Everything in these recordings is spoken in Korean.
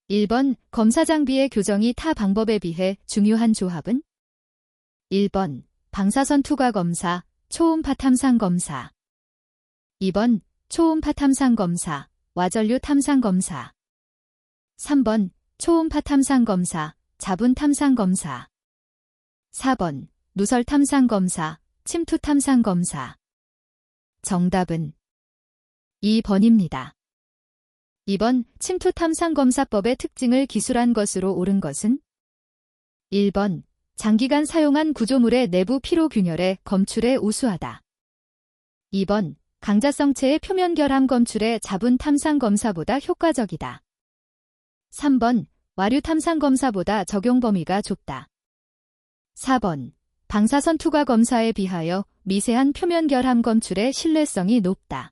1번 검사 장비의 교정이 타 방법에 비해 중요한 조합은? 1번 방사선 투과 검사, 초음파 탐상 검사. 2번 초음파 탐상 검사, 와전류 탐상 검사. 3번 초음파 탐상 검사, 자분 탐상 검사. 4번 누설 탐상 검사, 침투 탐상 검사. 정답은 2번입니다. 2번 침투 탐상 검사법의 특징을 기술한 것으로 옳은 것은? 1번 장기간 사용한 구조물의 내부 피로 균열의 검출에 우수하다. 2번 강자성체의 표면 결함 검출에 자분 탐상 검사보다 효과적이다. 3번 와류 탐상 검사보다 적용 범위가 좁다. 4번 방사선 투과 검사에 비하여 미세한 표면 결함 검출의 신뢰성이 높다.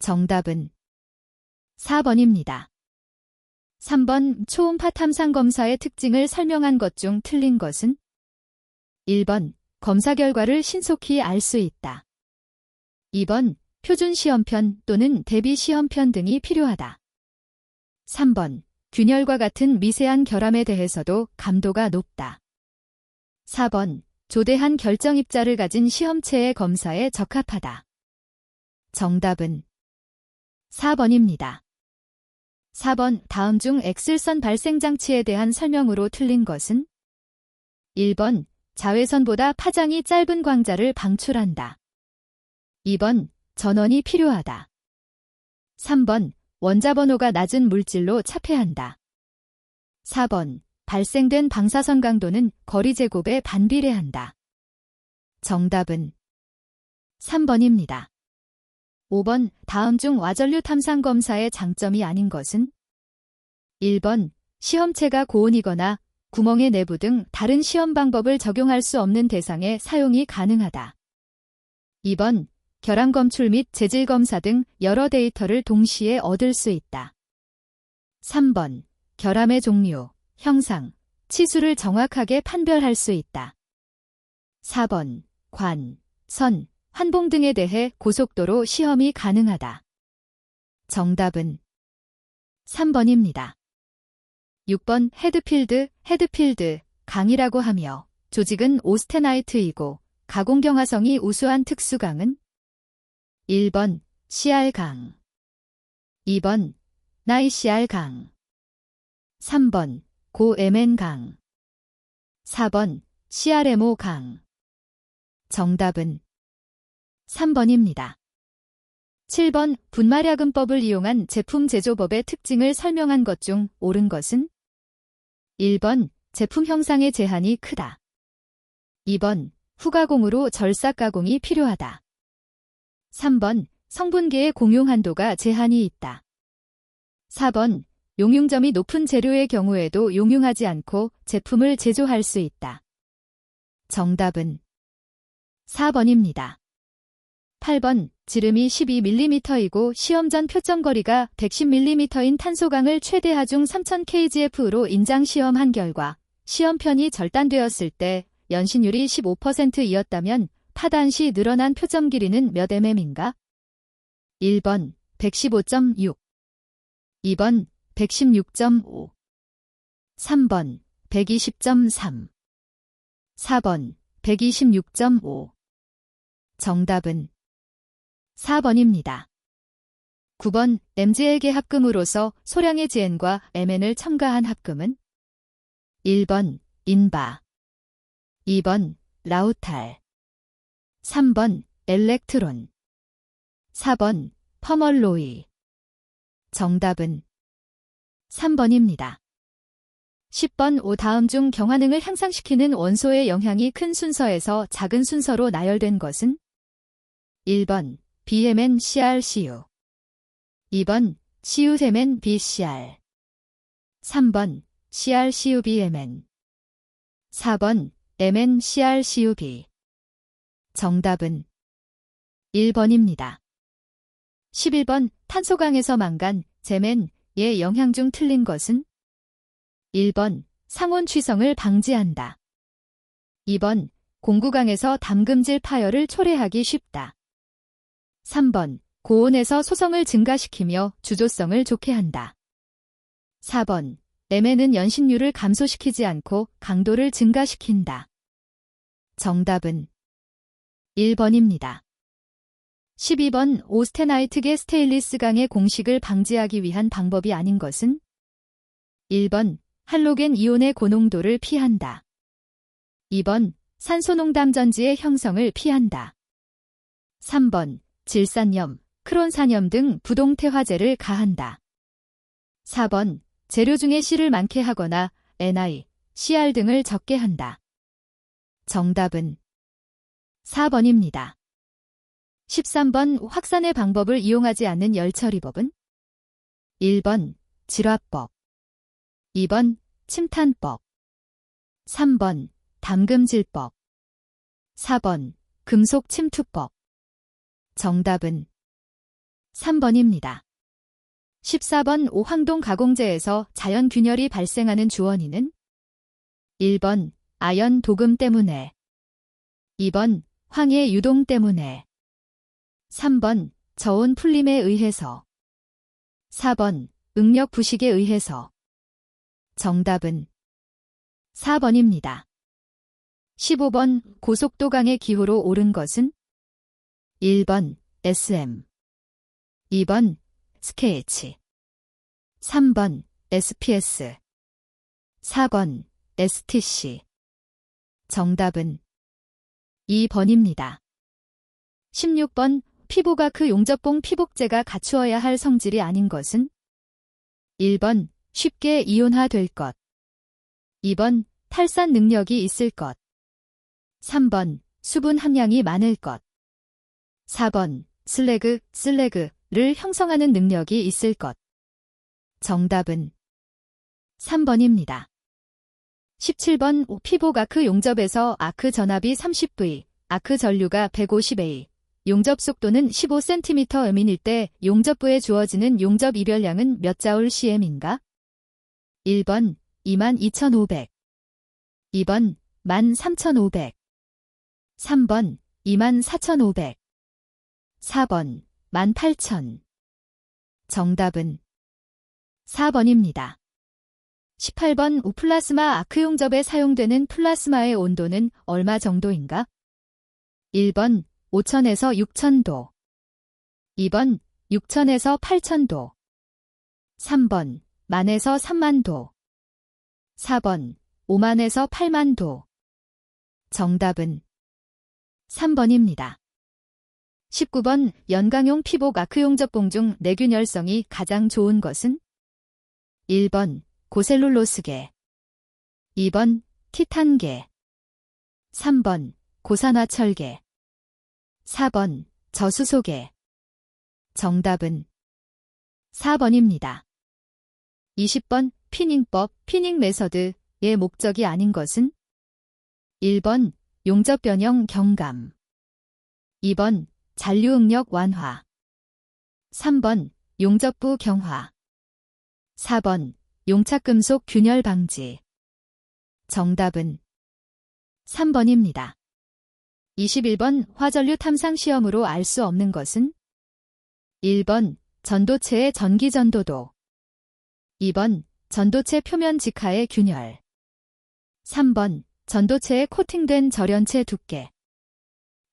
정답은 4번입니다. 3번 초음파 탐상 검사의 특징을 설명한 것 중 틀린 것은? 1번 검사 결과를 신속히 알 수 있다. 2번 표준 시험편 또는 대비 시험편 등이 필요하다. 3번 균열과 같은 미세한 결함에 대해서도 감도가 높다. 4번 조대한 결정 입자를 가진 시험체의 검사에 적합하다. 정답은 4번입니다. 4번 다음 중 X선 발생 장치에 대한 설명으로 틀린 것은? 1번 자외선보다 파장이 짧은 광자를 방출한다. 2번 전원이 필요하다. 3번 원자 번호가 낮은 물질로 차폐한다. 4번 발생된 방사선 강도는 거리 제곱에 반비례한다. 정답은 3번입니다. 5번 다음 중 와전류 탐상 검사의 장점이 아닌 것은? 1번 시험체가 고온이거나 구멍의 내부 등 다른 시험 방법을 적용할 수 없는 대상에 사용이 가능하다. 2번 결함 검출 및 재질 검사 등 여러 데이터를 동시에 얻을 수 있다. 3번 결함의 종류, 형상, 치수를 정확하게 판별할 수 있다. 4번 관, 선, 환봉 등에 대해 고속도로 시험이 가능하다. 정답은 3번입니다. 6번 헤드필드, 강이라고 하며 조직은 오스테나이트이고 가공 경화성이 우수한 특수강은? 1번 CR강, 2번 나이CR강, 3번 고MN강, 4번 CRMO강. 정답은 3번입니다. 7번 분마랴금법을 이용한 제품 제조법의 특징을 설명한 것 중 옳은 것은? 1번 제품 형상의 제한이 크다. 2번 후가공으로 절삭 가공이 필요하다. 3번 성분계의 공용 한도가 제한이 있다. 4번 용융점이 높은 재료의 경우에도 용융하지 않고 제품을 제조할 수 있다. 정답은 4번입니다. 8번 지름이 12mm이고 시험 전 표점 거리가 110mm인 탄소강을 최대 하중 3000kgf로 인장 시험한 결과 시험편이 절단되었을 때 연신율이 15%이었다면 파단 시 늘어난 표점 길이는 몇 mm인가? 1번 115.6, 2번 116.5, 3번 120.3, 4번 126.5. 정답은 4번입니다. 9번 MgL계 합금으로서 소량의 GN과 MN을 첨가한 합금은? 1번 인바, 2번 라우탈, 3번 엘렉트론, 4번 퍼멀로이. 정답은 3번입니다. 10번 다음 중 경화능을 향상시키는 원소의 영향이 큰 순서에서 작은 순서로 나열된 것은? 1번 BMN-CrCu, 2번 CuMN-BCr, 3번 CrCuBMN, 4번 MN-CrCuB. 정답은 1번입니다. 11번 탄소강에서 망간, 제맨의 영향 중 틀린 것은? 1번 상온 취성을 방지한다. 2번 공구강에서 담금질 파열을 초래하기 쉽다. 3번 고온에서 소성을 증가시키며 주조성을 좋게 한다. 4번. M에는 연신율을 감소시키지 않고 강도를 증가시킨다. 정답은 1번입니다. 12번. 오스테나이트계 스테인리스 강의 공식을 방지하기 위한 방법이 아닌 것은? 1번. 할로겐 이온의 고농도를 피한다. 2번. 산소농담전지의 형성을 피한다. 3번. 질산염, 크론산염 등 부동태화제를 가한다. 4번. 재료 중에 C를 많게 하거나 NI, CR 등을 적게 한다. 정답은 4번입니다. 13번. 확산의 방법을 이용하지 않는 열처리법은? 1번. 질화법, 2번. 침탄법, 3번. 담금질법, 4번. 금속침투법. 정답은 3번입니다. 14번. 오황동 가공제에서 자연 균열이 발생하는 주원인은? 1번. 아연 도금 때문에, 2번. 황해 유동 때문에, 3번. 저온 풀림에 의해서, 4번. 응력 부식에 의해서. 정답은 4번입니다. 15번. 고속도강의 기호로 오른 것은? 1번. SM, 2번. SKH, 3번. SPS, 4번. STC. 정답은 2번입니다. 16번. 피부과크 용접봉 피복제가 갖추어야 할 성질이 아닌 것은? 1번. 쉽게 이온화될 것, 2번. 탈산 능력이 있을 것, 3번. 수분 함량이 많을 것, 4번. 슬래그를 형성하는 능력이 있을 것. 정답은 3번입니다. 17번. 피복아크 용접에서 아크 전압이 30V, 아크 전류가 150A, 용접 속도는 15cm/m일 때 용접부에 주어지는 용접 이별량은 몇 자울 cm인가? 1번. 22,500, 2번. 13,500, 3번. 24,500, 4번. 18,000. 정답은 4번입니다. 18번. 플라스마 아크 용접에 사용되는 플라스마의 온도는 얼마 정도인가? 1번. 5,000에서 6,000도, 2번. 6,000에서 8,000도, 3번. 10,000에서 30,000도, 4번. 50,000에서 80,000도. 정답은 3번입니다. 19번. 연강용 피복 아크 용접봉 중 내균열성이 가장 좋은 것은? 1번. 고셀룰로스계, 2번. 티탄계, 3번. 고산화철계, 4번. 저수소계. 정답은 4번입니다. 20번. 피닝법, 피닝 메서드의 목적이 아닌 것은? 1번. 용접 변형 경감, 2번. 잔류응력 완화, 3번. 용접부 경화, 4번. 용착금속 균열 방지. 정답은 3번입니다. 21번. 화전류 탐상 시험으로 알 수 없는 것은? 1번. 전도체의 전기 전도도, 2번. 전도체 표면 직하의 균열, 3번. 전도체에 코팅된 절연체 두께,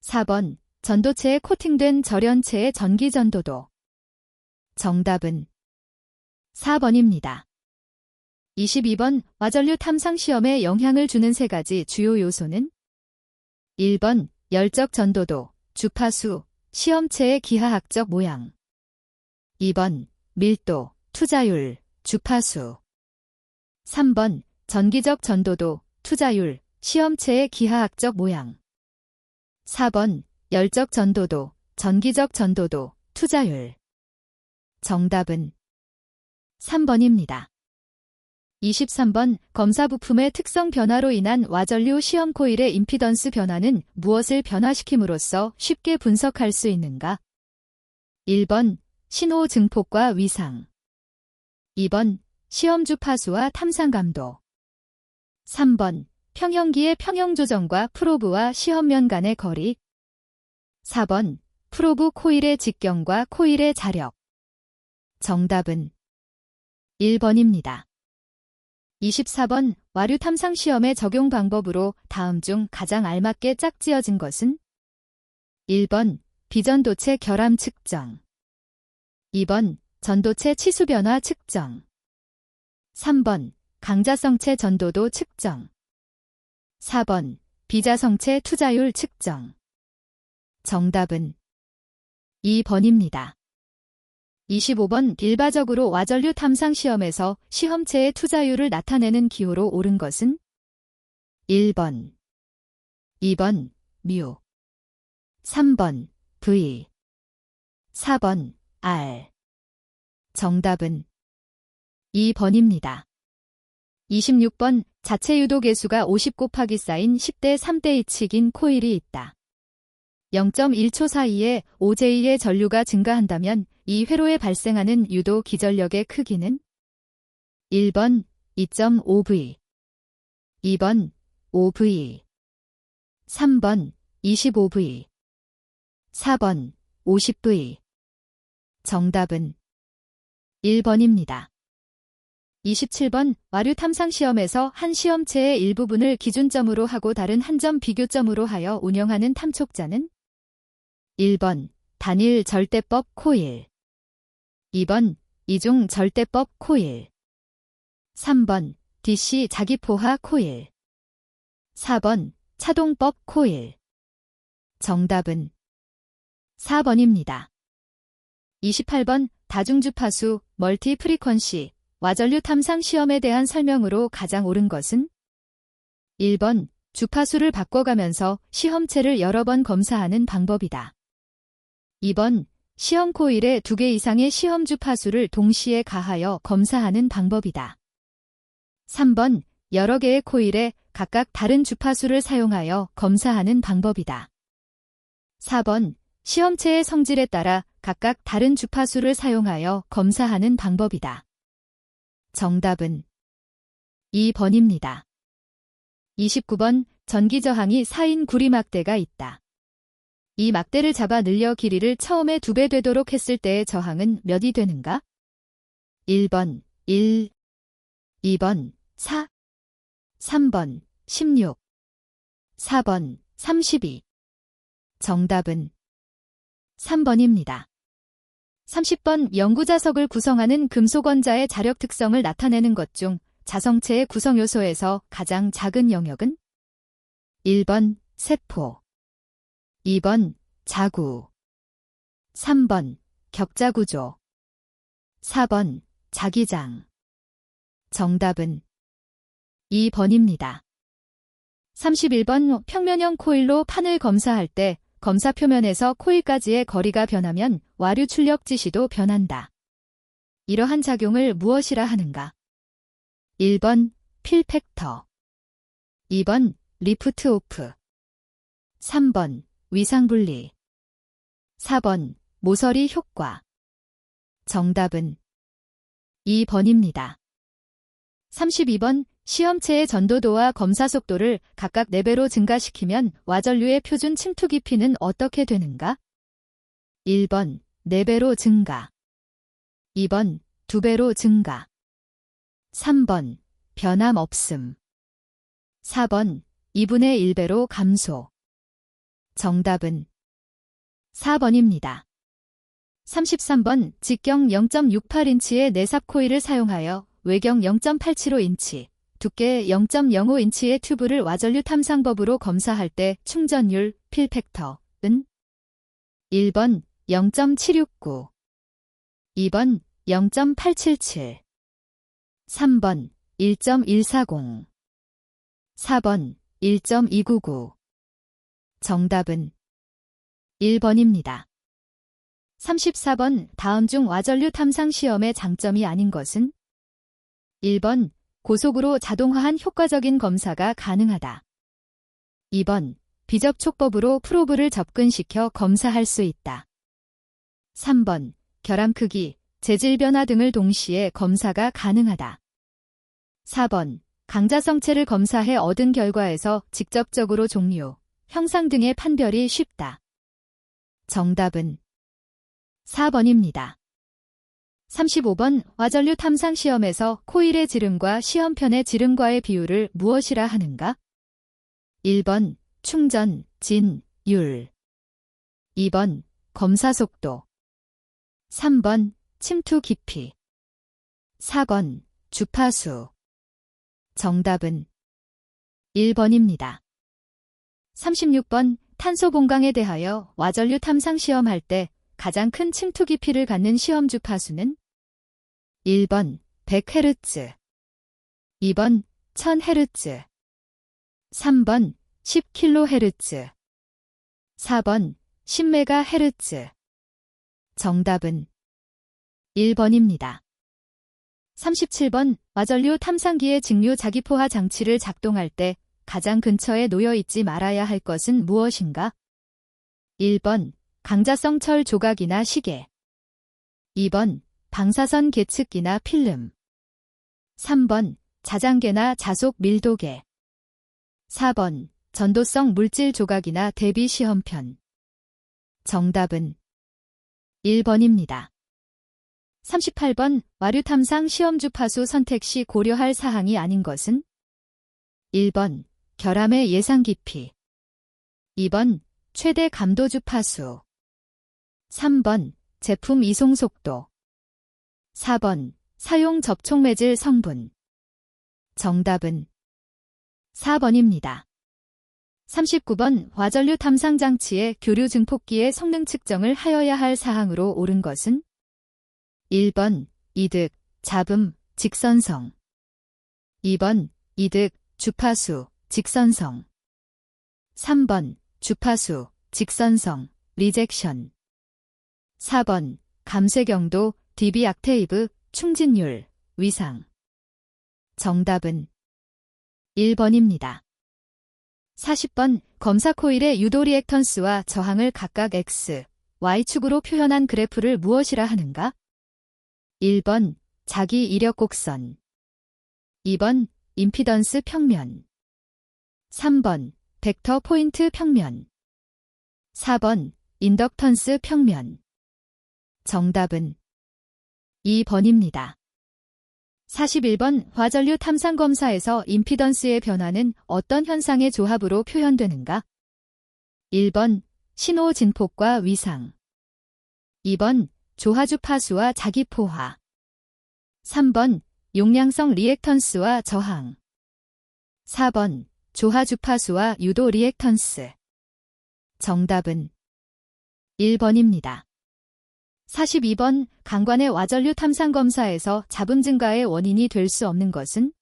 4번. 전도체에 코팅된 절연체의 전기 전도도. 정답은 4번입니다. 22번. 화전류 탐상 시험에 영향을 주는 세 가지 주요 요소는? 1번. 열적 전도도, 주파수, 시험체의 기하학적 모양, 2번. 밀도, 투자율, 주파수, 3번. 전기적 전도도, 투자율, 시험체의 기하학적 모양, 4번. 열적 전도도, 전기적 전도도, 투자율. 정답은 3번입니다. 23번. 검사 부품의 특성 변화로 인한 와전류 시험 코일의 임피던스 변화는 무엇을 변화시킴으로써 쉽게 분석할 수 있는가? 1번. 신호 증폭과 위상, 2번. 시험 주파수와 탐상 감도, 3번. 평형기의 평형 조정과 프로브와 시험면 간의 거리, 4번. 프로브 코일의 직경과 코일의 자력. 정답은 1번입니다. 24번 와류 탐상 시험의 적용 방법으로 다음 중 가장 알맞게 짝지어진 것은 1번 비전도체 결함 측정 2번 전도체 치수 변화 측정 3번 강자성체 전도도 측정 4번 비자성체 투자율 측정 정답은 2번입니다. 25번 일반적으로 와전류 탐상 시험에서 시험체의 투자율을 나타내는 기호로 옳은 것은 1번, 2번 뮤, 3번 V, 4번 R. 정답은 2번입니다. 26번 자체 유도 계수가 50 곱하기 쌓인 10대 3대 2칙인 코일이 있다. 0.1초 사이에 OJ의 전류가 증가한다면 이 회로에 발생하는 유도 기전력의 크기는 1번 2.5V, 2번 5V, 3번 25V, 4번 50V. 정답은 1번입니다. 27번 와류 탐상 시험에서 한 시험체의 일부분을 기준점으로 하고 다른 한 점 비교점으로 하여 운영하는 탐촉자는 1번 단일 절대법 코일 2번 이중 절대법 코일 3번 DC 자기포화 코일 4번 차동법 코일 정답은 4번입니다. 28번 다중주파수 멀티 프리퀀시 와전류 탐상 시험에 대한 설명으로 가장 옳은 것은 1번 주파수를 바꿔가면서 시험체를 여러 번 검사하는 방법이다. 2번 시험 코일에 2개 이상의 시험 주파수를 동시에 가하여 검사하는 방법이다. 3번 여러 개의 코일에 각각 다른 주파수를 사용하여 검사하는 방법이다. 4번 시험체의 성질에 따라 각각 다른 주파수를 사용하여 검사하는 방법이다. 정답은 2번입니다. 29번 전기저항이 4인 구리막대가 있다. 이 막대를 잡아 늘려 길이를 처음에 2배 되도록 했을 때의 저항은 몇이 되는가? 1번 1, 2번 4, 3번 16, 4번 32. 정답은 3번입니다. 30번 연구자석을 구성하는 금속원자의 자력 특성을 나타내는 것 중 자성체의 구성요소에서 가장 작은 영역은 1번 세포, 2번 자구, 3번 격자구조, 4번 자기장. 정답은 2번입니다. 31번 평면형 코일로 판을 검사할 때 검사 표면에서 코일까지의 거리가 변하면 와류 출력 지시도 변한다. 이러한 작용을 무엇이라 하는가? 1번 필팩터, 2번 리프트 오프, 3번 위상분리, 4번 모서리 효과. 정답은 2번입니다. 32번 시험체의 전도도와 검사 속도를 각각 4배로 증가시키면 와전류의 표준 침투 깊이는 어떻게 되는가? 1번 4배로 증가, 2번 2배로 증가, 3번 변함 없음, 4번 2분의 1배로 감소. 정답은 4번입니다. 33번 직경 0.68인치의 내삽 코일을 사용하여 외경 0.875인치, 두께 0.05인치의 튜브를 와전류 탐상법으로 검사할 때 충전율 필팩터은 1번 0.769, 2번 0.877, 3번 1.140, 4번 1.299. 정답은 1번입니다. 34번 다음 중 와전류 탐상 시험의 장점이 아닌 것은 1번 고속으로 자동화한 효과적인 검사가 가능하다. 2번 비접촉법으로 프로브를 접근시켜 검사할 수 있다. 3번 결함 크기, 재질 변화 등을 동시에 검사가 가능하다. 4번 강자성체를 검사해 얻은 결과에서 직접적으로 종류, 형상 등의 판별이 쉽다. 정답은 4번입니다. 35번 와전류 탐상 시험에서 코일의 지름과 시험편의 지름과의 비율을 무엇이라 하는가? 1번 충전, 진, 율. 2번 검사 속도. 3번 침투 깊이. 4번 주파수. 정답은 1번입니다. 36번 탄소 본광에 대하여 와전류 탐상 시험할 때 가장 큰 침투 깊이를 갖는 시험 주파수는 1번 100Hz, 2번 1000Hz, 3번 10kHz, 4번 10MHz. 정답은 1번입니다. 37번 와전류 탐상기의 직류 자기포화 장치를 작동할 때 가장 근처에 놓여 있지 말아야 할 것은 무엇인가? 1번 강자성 철 조각이나 시계. 2번 방사선 계측기나 필름. 3번 자장계나 자속 밀도계. 4번 전도성 물질 조각이나 대비 시험편. 정답은 1번입니다. 38번 와류 탐상 시험 주파수 선택 시 고려할 사항이 아닌 것은? 1번 결함의 예상 깊이. 2번 최대 감도 주파수. 3번 제품 이송 속도. 4번 사용 접촉 매질 성분. 정답은 4번입니다. 39번 와전류 탐상 장치의 교류 증폭기의 성능 측정을 하여야 할 사항으로 옳은 것은? 1번 이득, 잡음, 직선성. 2번 이득, 주파수, 직선성. 3번 주파수, 직선성, 리젝션. 4번 감쇄경도, dB 악테이브, 충진율, 위상. 정답은 1번입니다. 40번 검사 코일의 유도 리액턴스와 저항을 각각 X, Y축으로 표현한 그래프를 무엇이라 하는가? 1번 자기 이력 곡선. 2번 임피던스 평면. 3번 벡터 포인트 평면. 4번 인덕턴스 평면. 정답은 2번입니다. 41번 와전류 탐상 검사에서 임피던스의 변화는 어떤 현상의 조합으로 표현되는가? 1번 신호 진폭과 위상. 2번 조하주파수와 자기포화. 3번 용량성 리액턴스와 저항. 4번 조하주파수와 유도 리액턴스. 정답은 1번입니다. 42번 강관의 와전류 탐상 검사에서 잡음 증가의 원인이 될 수 없는 것은?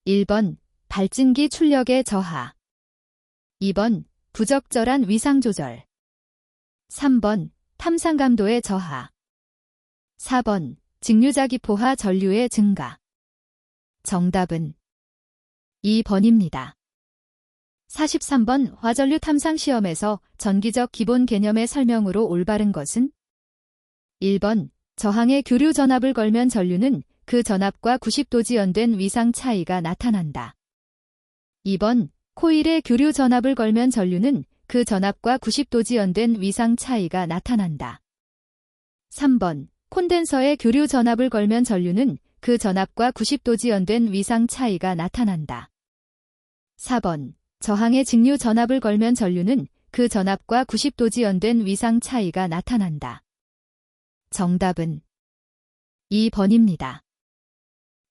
1번 발진기 출력의 저하. 2번 부적절한 위상 조절. 3번 탐상감도의 저하. 4번 직류자기포화 전류의 증가. 정답은 2번입니다. 43번 와전류 탐상 시험에서 전기적 기본 개념의 설명으로 올바른 것은? 1번 저항의 교류 전압을 걸면 전류는 그 전압과 90도 지연된 위상 차이가 나타난다. 2번 코일의 교류 전압을 걸면 전류는 그 전압과 90도 지연된 위상 차이가 나타난다. 3번 콘덴서의 교류 전압을 걸면 전류는 그 전압과 90도 지연된 위상 차이가 나타난다. 4번 저항의 직류 전압을 걸면 전류는 그 전압과 90도 지연된 위상 차이가 나타난다. 정답은 2번입니다.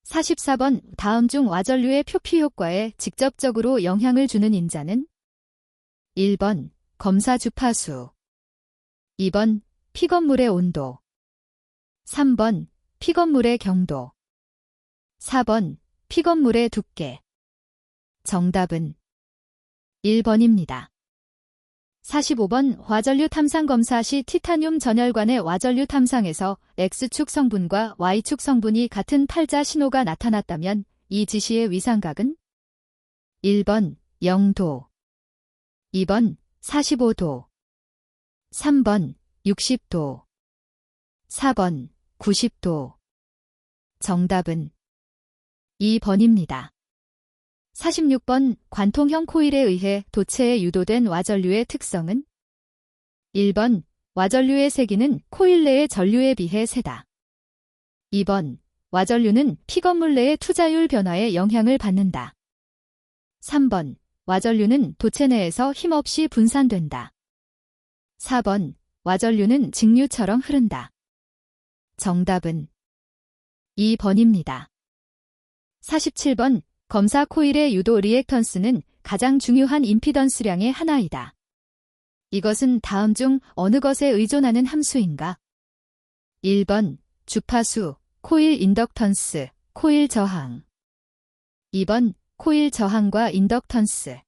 44번 다음 중 와전류의 표피 효과에 직접적으로 영향을 주는 인자는? 1번 검사 주파수. 2번 픽업물의 온도. 3번 픽업물의 경도. 4번 픽업물의 두께. 정답은 1번입니다. 45번 와전류 탐상 검사 시 티타늄 전열관의 와전류 탐상에서 X축 성분과 Y축 성분이 같은 팔자 신호가 나타났다면 이 지시의 위상각은? 1번 0도. 2번 45도. 3번 60도. 4번 90도. 정답은 2번입니다. 46번 관통형 코일에 의해 도체에 유도된 와전류의 특성은? 1번 와전류의 세기는 코일 내의 전류에 비해 세다. 2번. 와전류는 픽업물 내의 투자율 변화에 영향을 받는다. 3번. 와전류는 도체 내에서 힘없이 분산된다. 4번. 와전류는 직류처럼 흐른다. 정답은 2번입니다. 47번. 검사 코일의 유도 리액턴스는 가장 중요한 임피던스량의 하나이다. 이것은 다음 중 어느 것에 의존하는 함수인가? 1번. 주파수, 코일 인덕턴스, 코일 저항. 2번. 코일 저항과 인덕턴스.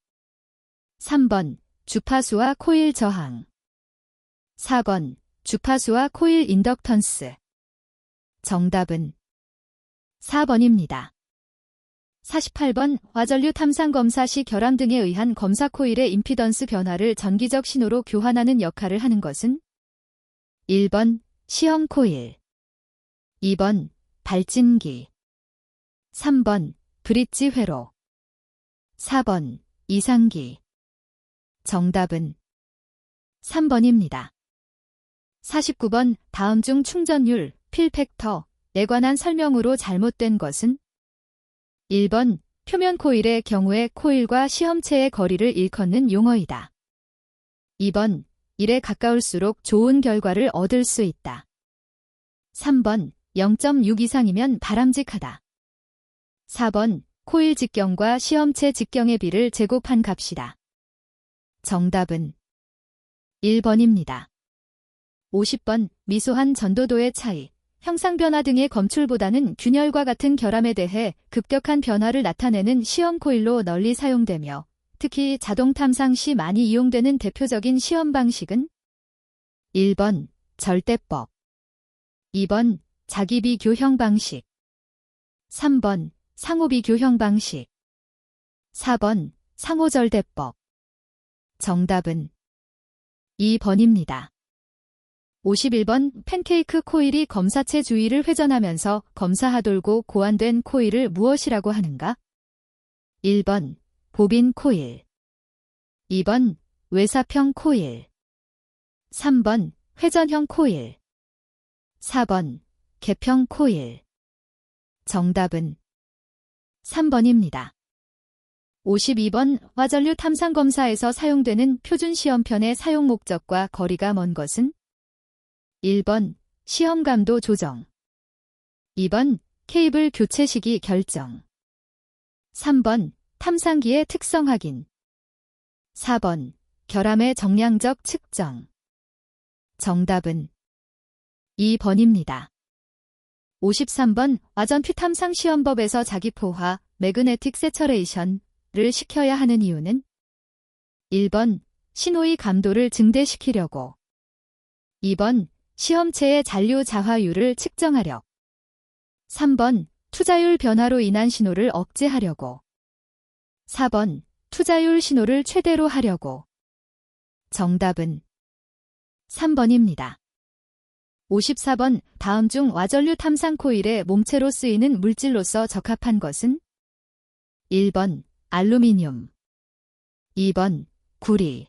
3번. 주파수와 코일 저항. 4번. 주파수와 코일 인덕턴스. 정답은 4번입니다. 48번. 와전류 탐상 검사 시 결함 등에 의한 검사 코일의 임피던스 변화를 전기적 신호로 교환하는 역할을 하는 것은 1번. 시험 코일. 2번. 발진기. 3번. 브릿지 회로. 4번. 이상기. 정답은 3번입니다. 49번. 다음 중 충전율, 필팩터에 관한 설명으로 잘못된 것은 1번. 표면 코일의 경우에 코일과 시험체의 거리를 일컫는 용어이다. 2번. 1에 가까울수록 좋은 결과를 얻을 수 있다. 3번. 0.6 이상이면 바람직하다. 4번. 코일 직경과 시험체 직경의 비를 제곱한 값이다. 정답은 1번입니다. 50번. 미소한 전도도의 차이, 형상 변화 등의 검출보다는 균열과 같은 결함에 대해 급격한 변화를 나타내는 시험 코일로 널리 사용되며 특히 자동 탐상 시 많이 이용되는 대표적인 시험 방식은 1번. 절대법. 2번. 자기비교형 방식. 3번. 상호비교형 방식. 4번. 상호절대법. 정답은 2번입니다. 51번. 팬케이크 코일이 검사체 주위를 회전하면서 검사하돌고 고안된 코일을 무엇이라고 하는가? 1번. 보빈 코일. 2번. 외사평 코일. 3번. 회전형 코일. 4번. 개평 코일. 정답은 3번입니다. 52번. 와전류 탐상 검사에서 사용되는 표준 시험편의 사용 목적과 거리가 먼 것은 1번. 시험 감도 조정. 2번. 케이블 교체 시기 결정. 3번. 탐상기의 특성 확인. 4번. 결함의 정량적 측정. 정답은 2번입니다. 53번. 와전피 탐상 시험법에서 자기포화, 매그네틱 세처레이션을 시켜야 하는 이유는 1번. 신호의 감도를 증대시키려고. 2번. 시험체의 잔류 자화율을 측정하려. 3번. 투자율 변화로 인한 신호를 억제하려고. 4번. 투자율 신호를 최대로 하려고. 정답은 3번입니다. 54번. 다음 중 와전류 탐상 코일의 몸체로 쓰이는 물질로서 적합한 것은 1번. 알루미늄. 2번. 구리.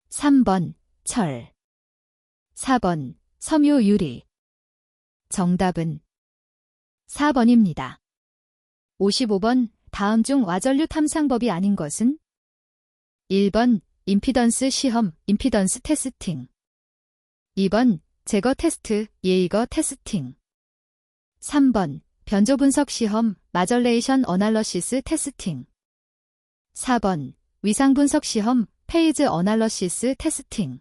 3번. 철. 4번. 섬유 유리. 정답은 4번입니다. 55번. 다음 중 와전류 탐상법이 아닌 것은 1번. 임피던스 시험, 임피던스 테스팅. 2번. 제거 테스트, 예이거 테스팅. 3번. 변조 분석 시험, 마절레이션 어널러시스 테스팅. 4번. 위상 분석 시험, 페이즈 어널러시스 테스팅.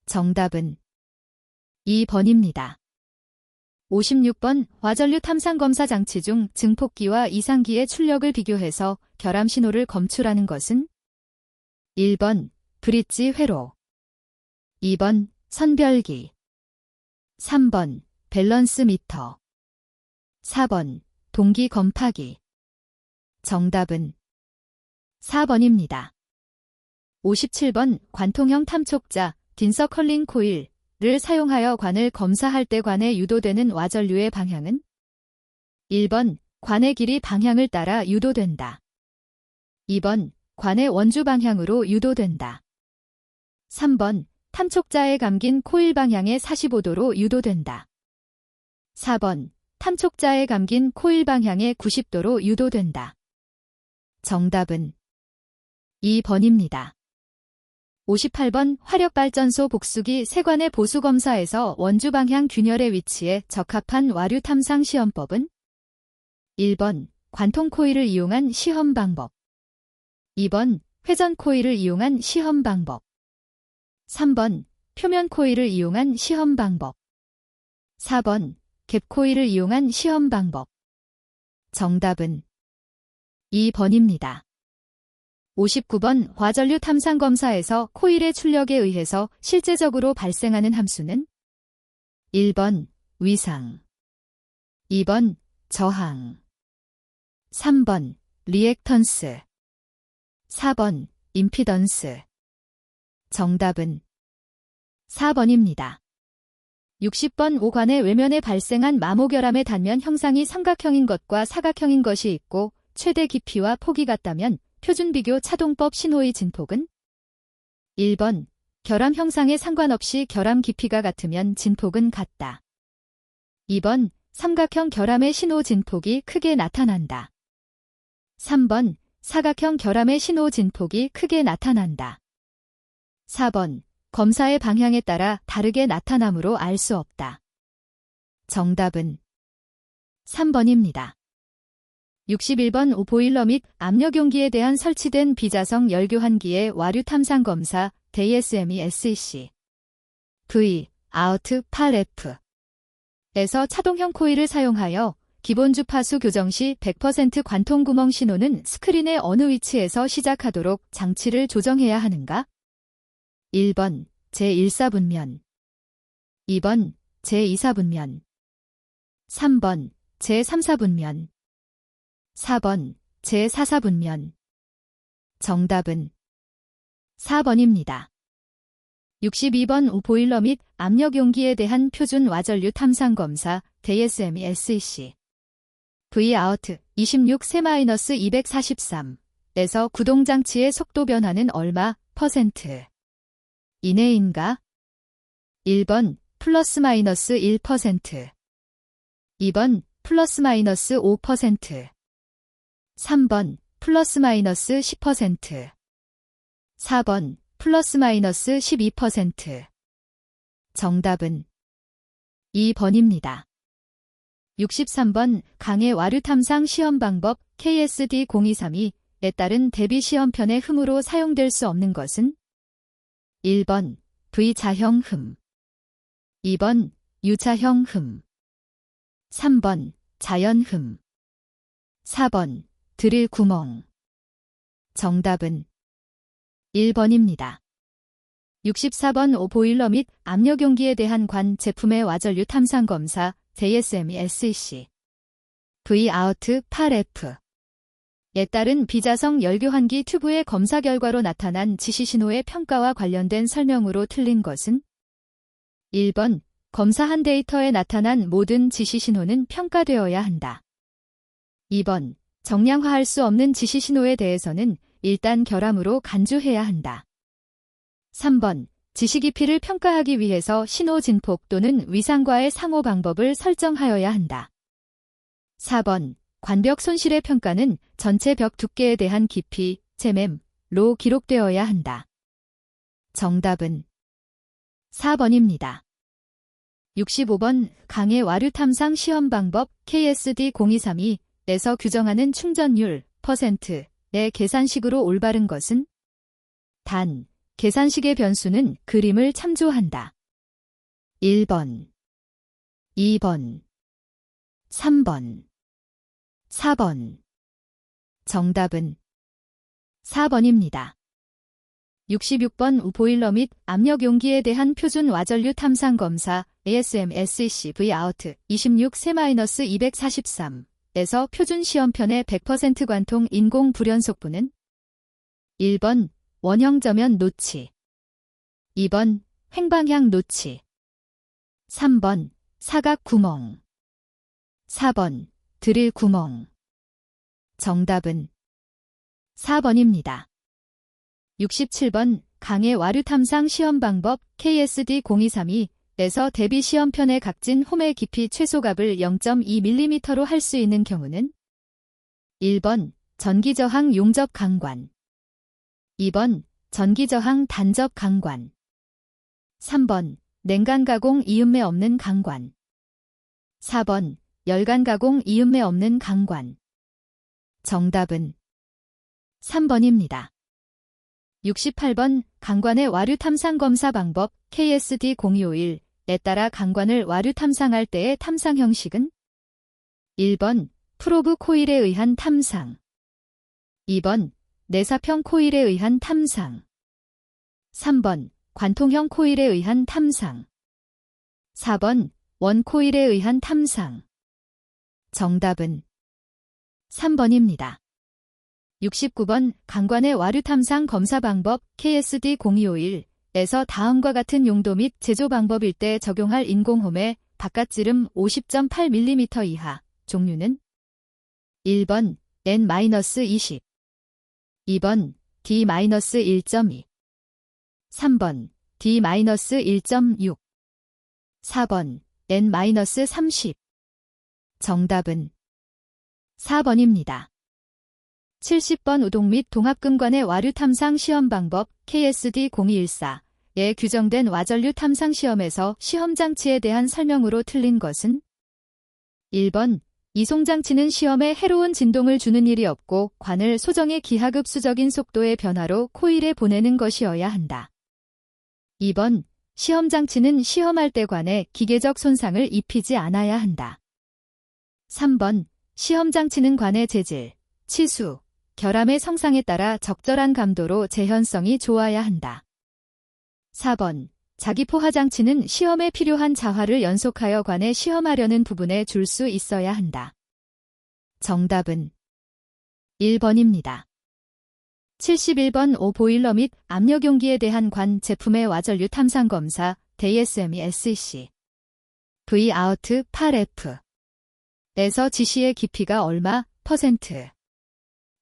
정답은 2번입니다. 56번. 와전류 탐상 검사 장치 중 증폭기와 이상기의 출력을 비교해서 결함 신호를 검출하는 것은 1번. 브릿지 회로. 2번. 선별기. 3번. 밸런스 미터. 4번. 동기 검파기. 정답은 4번입니다. 57번. 관통형 탐촉자, 딘서컬링 코일을 사용하여 관을 검사할 때 관에 유도되는 와전류의 방향은 1번. 관의 길이 방향을 따라 유도된다. 2번. 관의 원주 방향으로 유도된다. 3번. 탐촉자에 감긴 코일 방향의 45도로 유도된다. 4번. 탐촉자에 감긴 코일 방향의 90도로 유도된다. 정답은 2번입니다. 58번 화력발전소 복수기 세관의 보수검사에서 원주 방향 균열의 위치에 적합한 와류 탐상 시험법은 1번 관통 코일을 이용한 시험 방법 2번 회전 코일을 이용한 시험 방법 3번 표면 코일을 이용한 시험 방법 4번 갭 코일을 이용한 시험 방법 정답은 2번입니다. 59번 화전류 탐상 검사에서 코일의 출력에 의해서 실제적으로 발생하는 함수는 1번 위상 2번 저항 3번 리액턴스 4번 임피던스 정답은 4번입니다. 60번 오관의 외면에 발생한 마모결함의 단면 형상이 삼각형인 것과 사각형인 것이 있고 최대 깊이와 폭이 같다면 표준비교 차동법 신호의 진폭은 1번 결함 형상에 상관없이 결함 깊이가 같으면 진폭은 같다. 2번 삼각형 결함의 신호 진폭이 크게 나타난다. 3번 사각형 결함의 신호 진폭이 크게 나타난다. 4번 검사의 방향에 따라 다르게 나타나므로 알 수 없다. 정답은 3번입니다. 61번 보일러 및 압력용기에 대한 설치된 비자성 열교환기의 와류 탐상 검사 DSME SEC V 아우트 8F 에서 차동형 코일을 사용하여 기본 주파수 교정 시 100% 관통 구멍 신호는 스크린의 어느 위치에서 시작하도록 장치를 조정해야 하는가? 1번 제1사분면 2번 제2사분면 3번 제3사분면 4번 제4사분면 정답은 4번입니다. 62번 보일러 및 압력용기에 대한 표준 와전류 탐상 검사 DSME SEC V 아우트 26 세-243 에서 구동장치의 속도 변화는 얼마 퍼센트 이내인가? 1번 플러스 마이너스 1%, 2번 플러스 마이너스 5%, 3번 플러스 마이너스 10%, 4번 플러스 마이너스 12%. 정답은 2번입니다. 63번 강의 와류 탐상 시험 방법 KSD0232에 따른 대비 시험편의 흠으로 사용될 수 없는 것은 1번 V자형 흠 2번 U자형 흠 3번 자연 흠 4번 드릴 구멍 정답은 1번입니다. 64번 보일러 및 압력용기에 대한 관 제품의 와전류 탐상 검사 DSME SEC V 아우트 8F 에 따른 비자성 열교환기 튜브의 검사 결과로 나타난 지시신호의 평가와 관련된 설명으로 틀린 것은 1번 검사한 데이터에 나타난 모든 지시신호는 평가되어야 한다. 2번 정량화할 수 없는 지시신호에 대해서는 일단 결함으로 간주해야 한다. 3번 지시 깊이를 평가하기 위해서 신호 진폭 또는 위상과의 상호 방법을 설정하여야 한다. 4번 관벽 손실의 평가는 전체 벽 두께에 대한 깊이, 제맴로 기록되어야 한다. 정답은 4번입니다. 65번 강의 와류 탐상 시험 방법 KSD0232에서 규정하는 충전율 %의 계산식으로 올바른 것은 단, 계산식의 변수는 그림을 참조한다. 1번, 2번, 3번, 4번. 정답은 4번입니다. 66번 보일러 및 압력용기에 대한 표준 와전류 탐상 검사 ASM SEC V 아우트 26 세-243 에서 표준 시험편의 100% 관통 인공 불연속부는 1번 원형 저면 노치 2번 횡방향 노치 3번 사각 구멍 4번 드릴 구멍 정답은 4번입니다. 67번 강의 와류 탐상 시험 방법 KSD0232 에서 대비 시험편의 각진 홈의 깊이 최소값을 0.2mm로 할 수 있는 경우는 1번 전기저항 용접 강관, 2번 전기저항 단접 강관, 3번 냉간 가공 이음매 없는 강관, 4번 열간 가공 이음매 없는 강관. 정답은 3번입니다. 68번 강관의 와류 탐상 검사 방법 KSD0251에 따라 강관을 와류 탐상할 때의 탐상 형식은 1번 프로브 코일에 의한 탐상, 2번 내사평 코일에 의한 탐상, 3번 관통형 코일에 의한 탐상, 4번 원코일에 의한 탐상. 정답은 3번입니다. 69번 강관의 와류 탐상 검사 방법 KSD0251에서 다음과 같은 용도 및 제조 방법일 때 적용할 인공홈의 바깥지름 50.8mm 이하 종류는 1번 N-20, 2번 D-1.2, 3번 D-1.6, 4번 N-30. 정답은 4번입니다. 70번 우동 및 동합금관의 와류 탐상 시험 방법 KSD0214에 규정된 와전류 탐상 시험에서 시험장치에 대한 설명으로 틀린 것은 1번 이송장치는 시험에 해로운 진동을 주는 일이 없고 관을 소정의 기하급수적인 속도의 변화로 코일에 보내는 것이어야 한다. 2번 시험장치는 시험할 때 관에 기계적 손상을 입히지 않아야 한다. 3번 시험장치는 관의 재질, 치수, 결함의 성상에 따라 적절한 감도로 재현성이 좋아야 한다. 4번 자기포화장치는 시험에 필요한 자화를 연속하여 관에 시험하려는 부분에 줄 수 있어야 한다. 정답은 1번입니다. 71번 오보일러 및 압력용기에 대한 관 제품의 와전류 탐상 검사 DSME SEC V-out 8F 에서 지시의 깊이가 얼마 %?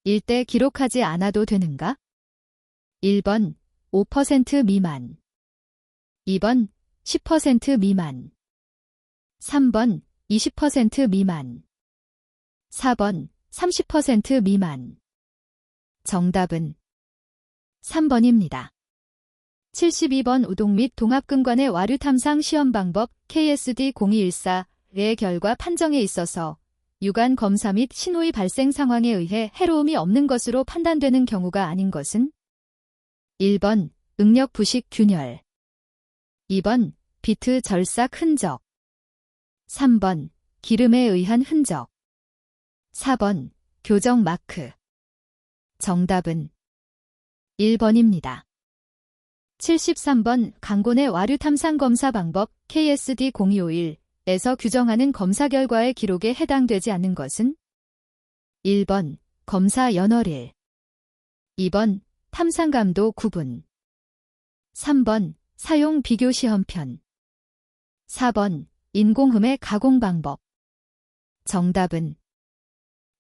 일 때 기록하지 않아도 되는가? 1번 5% 미만, 2번 10% 미만, 3번 20% 미만, 4번 30% 미만. 정답은 3번입니다. 72번 우동 및 동합금관의 와류 탐상 시험 방법 KSD0214의 결과 판정에 있어서 유관 검사 및 신호의 발생 상황에 의해 해로움이 없는 것으로 판단되는 경우가 아닌 것은 1번 응력 부식 균열, 2번 비트 절삭 흔적, 3번 기름에 의한 흔적, 4번 교정 마크. 정답은 1번입니다. 73번 강곤의 와류 탐상 검사 방법 KSD0251에서 규정하는 검사 결과의 기록에 해당되지 않는 것은 1번 검사 연월일, 2번 탐상감도 구분, 3번 사용 비교 시험편, 4번 인공흠의 가공 방법. 정답은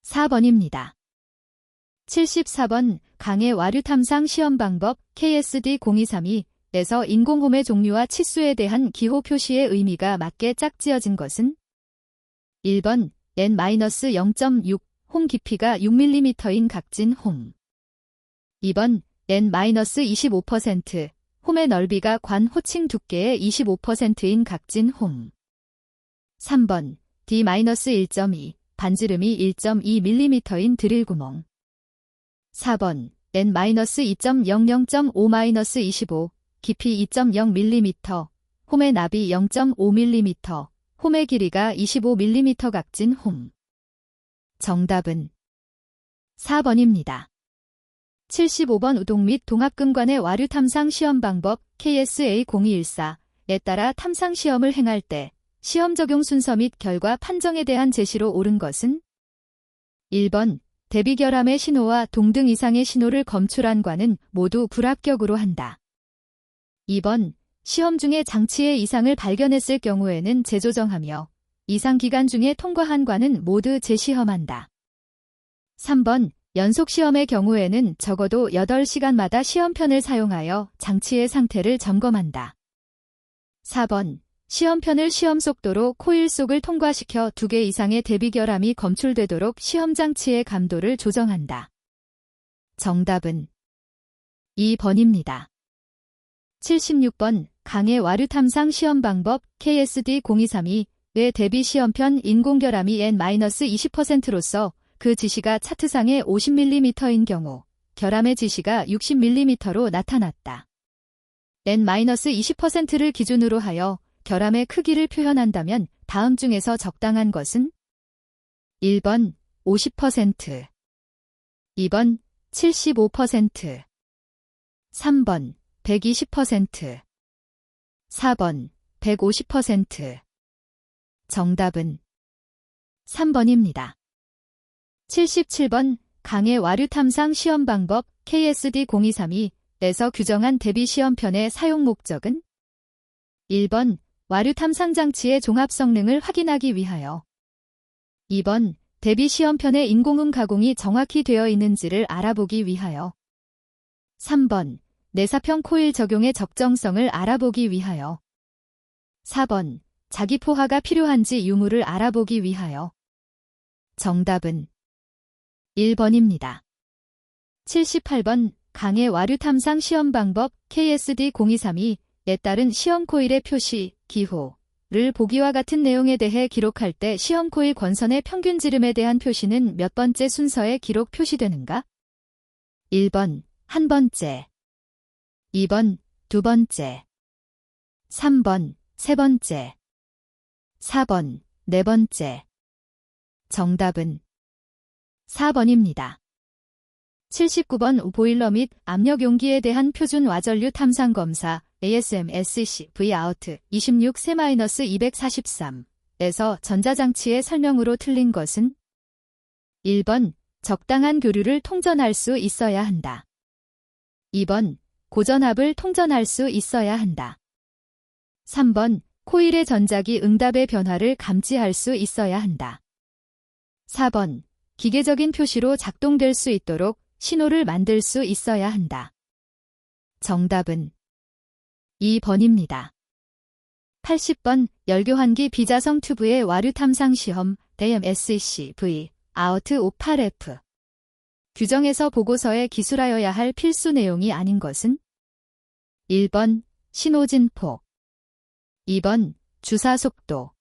4번입니다. 74번 강의 와류 탐상 시험 방법 KSD0232에서 인공홈의 종류와 치수에 대한 기호 표시의 의미가 맞게 짝지어진 것은 1번 N-0.6 홈 깊이가 6mm인 각진 홈, 2번 N-25% 홈의 넓이가 관 호칭 두께의 25%인 각진 홈, 3번 D-1.2 반지름이 1.2mm인 드릴 구멍, 4번 N-2.00.5-25 깊이 2.0mm 홈의 나비 0.5mm 홈의 길이가 25mm 각진 홈. 정답은 4번입니다. 75번 우동 및 동합금관의 와류 탐상 시험 방법 KSA0214에 따라 탐상 시험을 행할 때 시험 적용 순서 및 결과 판정에 대한 제시로 옳은 것은 1번 대비결함의 신호와 동등 이상의 신호를 검출한 관은 모두 불합격으로 한다. 2번 시험 중에 장치의 이상을 발견했을 경우에는 재조정하며 이상 기간 중에 통과한 관은 모두 재시험한다. 3번 연속시험의 경우에는 적어도 8시간마다 시험편을 사용하여 장치의 상태를 점검한다. 4번 시험편을 시험 속도로 코일 속을 통과시켜 2개 이상의 대비결함이 검출되도록 시험장치의 감도를 조정한다. 정답은 2번입니다. 76번 강해 와류 탐상 시험 방법 KSD0232의 대비 시험편 인공결함이 N-20%로서 그 지시가 차트상에 50mm인 경우 결함의 지시가 60mm로 나타났다. N-20%를 기준으로 하여 결함의 크기를 표현한다면 다음 중에서 적당한 것은 1번 50%, 2번 75%, 3번 120%, 4번 150%. 정답은 3번입니다. 77번 강해 와류 탐상 시험 방법 KSD0232에서 규정한 대비 시험편의 사용 목적은 1번 와류 탐상 장치의 종합 성능을 확인하기 위하여 2번 대비 시험편의 인공음 가공이 정확히 되어 있는지를 알아보기 위하여 3번 내사평 코일 적용의 적정성을 알아보기 위하여 4번 자기 포화가 필요한지 유무를 알아보기 위하여. 정답은 1번입니다. 78번 강해 와류 탐상 시험 방법 KSD0232에 따른 시험 코일의 표시, 기호를 보기와 같은 내용에 대해 기록할 때 시험 코일 권선의 평균 지름에 대한 표시는 몇 번째 순서에 기록 표시되는가? 1번, 한 번째. 2번, 두 번째. 3번, 세 번째. 4번, 네 번째. 정답은 4번입니다. 79번 보일러 및 압력 용기에 대한 표준 와전류 탐상 검사 ASMSC V-out 26-243에서 전자장치의 설명으로 틀린 것은 1번 적당한 교류를 통전할 수 있어야 한다. 2번 고전압을 통전할 수 있어야 한다. 3번 코일의 전자기 응답의 변화를 감지할 수 있어야 한다. 4번 기계적인 표시로 작동될 수 있도록 신호를 만들 수 있어야 한다. 정답은 2번입니다. 80번 열교환기 비자성 튜브의 와류 탐상 시험 DMSC V-out 58F 규정에서 보고서에 기술하여야 할 필수 내용이 아닌 것은 1번 신호진폭, 2번 주사 속도,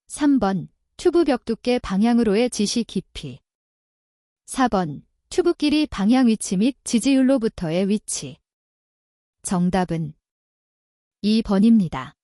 3번 튜브 벽 두께 방향으로의 지시 깊이, 4번 튜브 길이 방향 위치 및 지지율로부터의 위치. 정답은 2번입니다.